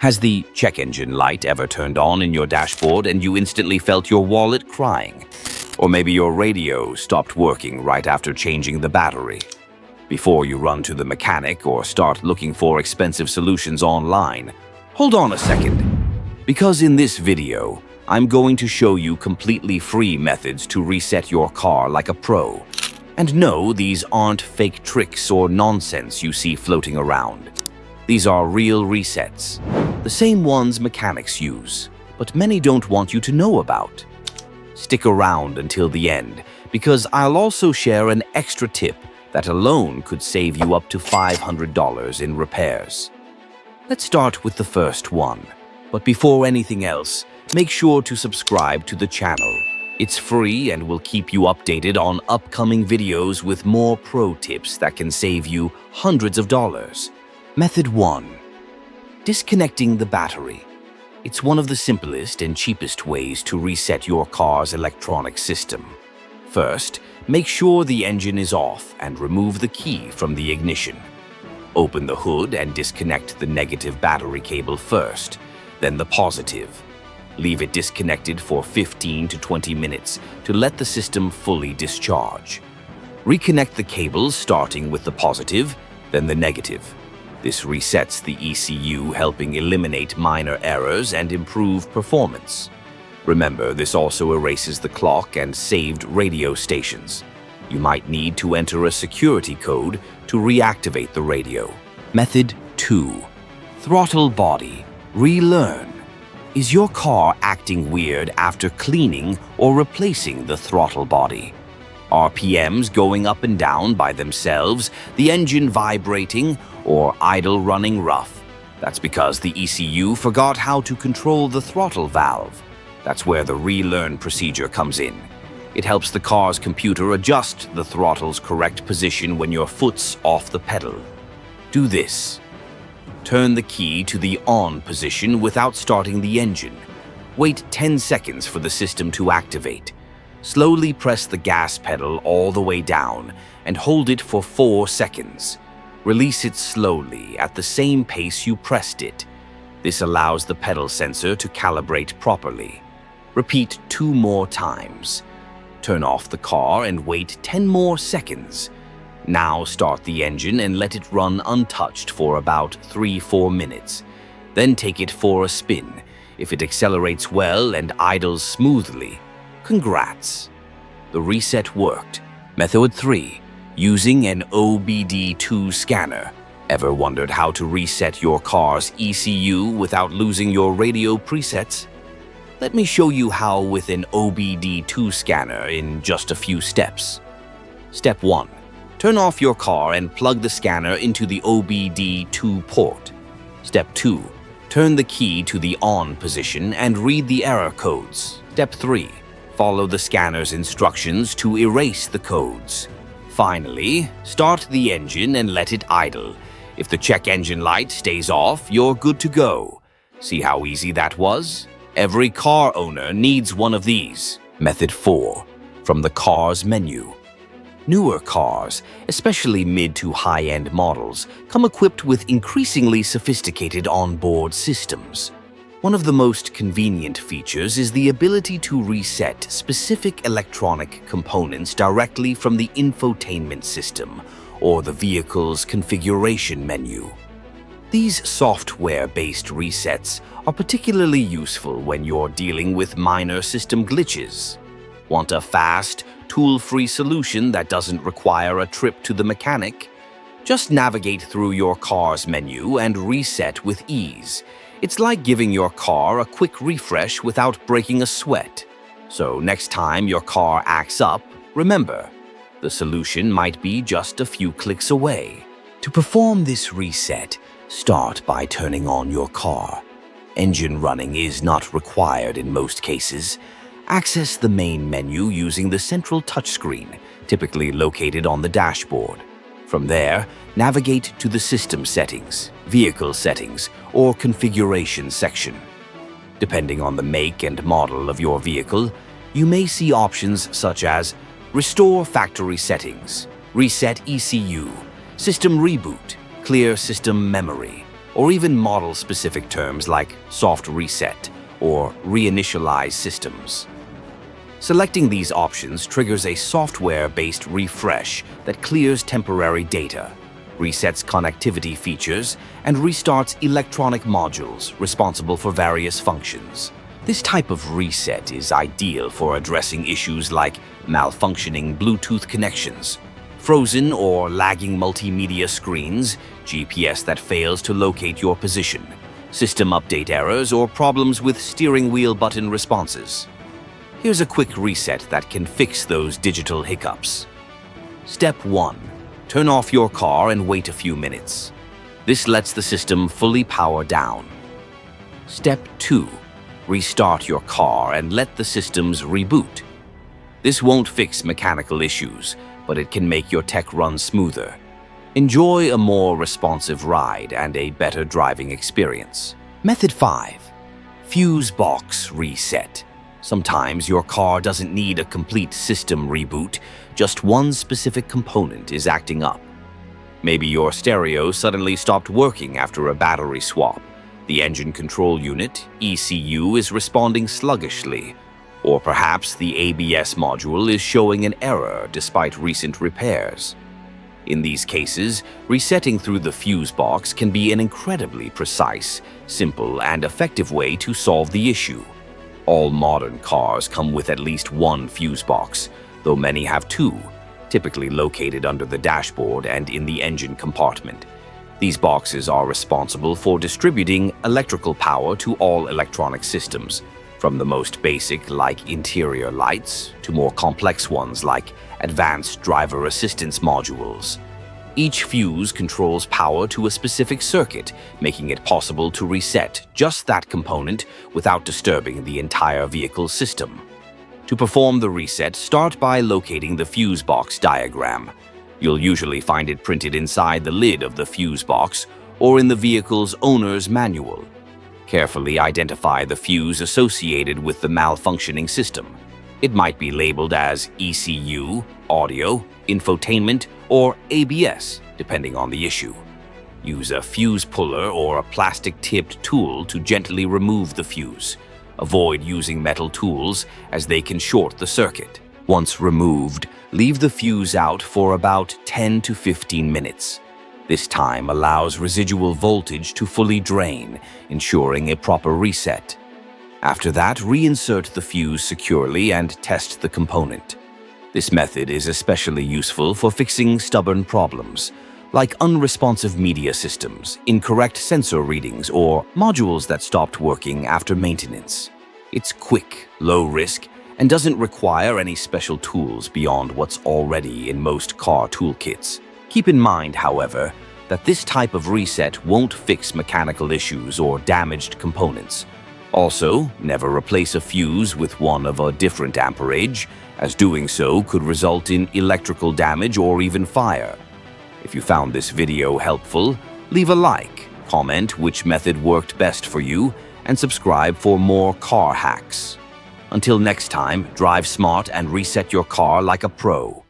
Has the check engine light ever turned on in your dashboard and you instantly felt your wallet crying? Or maybe your radio stopped working right after changing the battery? Before you run to the mechanic or start looking for expensive solutions online, hold on a second. Because in this video, I'm going to show you completely free methods to reset your car like a pro. And no, these aren't fake tricks or nonsense you see floating around. These are real resets, the same ones mechanics use, but many don't want you to know about. Stick around until the end, because I'll also share an extra tip that alone could save you up to $500 in repairs. Let's start with the first one. But before anything else, make sure to subscribe to the channel. It's free and will keep you updated on upcoming videos with more pro tips that can save you hundreds of dollars. Method 1. Disconnecting the battery. It's one of the simplest and cheapest ways to reset your car's electronic system. First, make sure the engine is off and remove the key from the ignition. Open the hood and disconnect the negative battery cable first, then the positive. Leave it disconnected for 15 to 20 minutes to let the system fully discharge. Reconnect the cables starting with the positive, then the negative. This resets the ECU, helping eliminate minor errors and improve performance. Remember, this also erases the clock and saved radio stations. You might need to enter a security code to reactivate the radio. Method 2. Throttle body. Relearn. Is your car acting weird after cleaning or replacing the throttle body? RPMs going up and down by themselves, the engine vibrating, or idle running rough? That's because the ECU forgot how to control the throttle valve. That's where the relearn procedure comes in. It helps the car's computer adjust the throttle's correct position when your foot's off the pedal. Do this. Turn the key to the on position without starting the engine. Wait 10 seconds for the system to activate. Slowly press the gas pedal all the way down and hold it for 4 seconds. Release it slowly at the same pace you pressed it. This allows the pedal sensor to calibrate properly. Repeat 2 more times. Turn off the car and wait 10 more seconds. Now start the engine and let it run untouched for about 3-4 minutes. Then take it for a spin. If it accelerates well and idles smoothly, congrats! The reset worked. Method 3. Using an OBD2 scanner. Ever wondered how to reset your car's ECU without losing your radio presets? Let me show you how with an OBD2 scanner in just a few steps. Step 1. Turn off your car and plug the scanner into the OBD2 port. Step 2. Turn the key to the on position and read the error codes. Step 3. Follow the scanner's instructions to erase the codes. Finally, start the engine and let it idle. If the check engine light stays off, you're good to go. See how easy that was? Every car owner needs one of these. Method 4. From the car's menu. Newer cars, especially mid to high-end models, come equipped with increasingly sophisticated onboard systems. One of the most convenient features is the ability to reset specific electronic components directly from the infotainment system or the vehicle's configuration menu. These software-based resets are particularly useful when you're dealing with minor system glitches. Want a fast, tool-free solution that doesn't require a trip to the mechanic? Just navigate through your car's menu and reset with ease. It's like giving your car a quick refresh without breaking a sweat. So next time your car acts up, remember, the solution might be just a few clicks away. To perform this reset, start by turning on your car. Engine running is not required in most cases. Access the main menu using the central touchscreen, typically located on the dashboard. From there, navigate to the System Settings, Vehicle Settings, or Configuration section. Depending on the make and model of your vehicle, you may see options such as Restore Factory Settings, Reset ECU, System Reboot, Clear System Memory, or even model-specific terms like soft reset or reinitialize systems. Selecting these options triggers a software-based refresh that clears temporary data, resets connectivity features, and restarts electronic modules responsible for various functions. This type of reset is ideal for addressing issues like malfunctioning Bluetooth connections, frozen or lagging multimedia screens, GPS that fails to locate your position, system update errors, or problems with steering wheel button responses. Here's a quick reset that can fix those digital hiccups. Step 1. Turn off your car and wait a few minutes. This lets the system fully power down. Step 2. Restart your car and let the systems reboot. This won't fix mechanical issues, but it can make your tech run smoother. Enjoy a more responsive ride and a better driving experience. Method 5. Fuse box reset. Sometimes your car doesn't need a complete system reboot, just one specific component is acting up. Maybe your stereo suddenly stopped working after a battery swap. The engine control unit, ECU, is responding sluggishly. Or perhaps the ABS module is showing an error despite recent repairs. In these cases, resetting through the fuse box can be an incredibly precise, simple, and effective way to solve the issue. All modern cars come with at least one fuse box, though many have two, typically located under the dashboard and in the engine compartment. These boxes are responsible for distributing electrical power to all electronic systems, from the most basic like interior lights to more complex ones like advanced driver assistance modules. Each fuse controls power to a specific circuit, making it possible to reset just that component without disturbing the entire vehicle system. To perform the reset, start by locating the fuse box diagram. You'll usually find it printed inside the lid of the fuse box or in the vehicle's owner's manual. Carefully identify the fuse associated with the malfunctioning system. It might be labeled as ECU, audio, infotainment, or ABS, depending on the issue. Use a fuse puller or a plastic-tipped tool to gently remove the fuse. Avoid using metal tools as they can short the circuit. Once removed, leave the fuse out for about 10 to 15 minutes. This time allows residual voltage to fully drain, ensuring a proper reset. After that, reinsert the fuse securely and test the component. This method is especially useful for fixing stubborn problems, like unresponsive media systems, incorrect sensor readings, or modules that stopped working after maintenance. It's quick, low risk, and doesn't require any special tools beyond what's already in most car toolkits. Keep in mind, however, that this type of reset won't fix mechanical issues or damaged components. Also, never replace a fuse with one of a different amperage, as doing so could result in electrical damage or even fire. If you found this video helpful, leave a like, comment which method worked best for you, and subscribe for more car hacks. Until next time, drive smart and reset your car like a pro.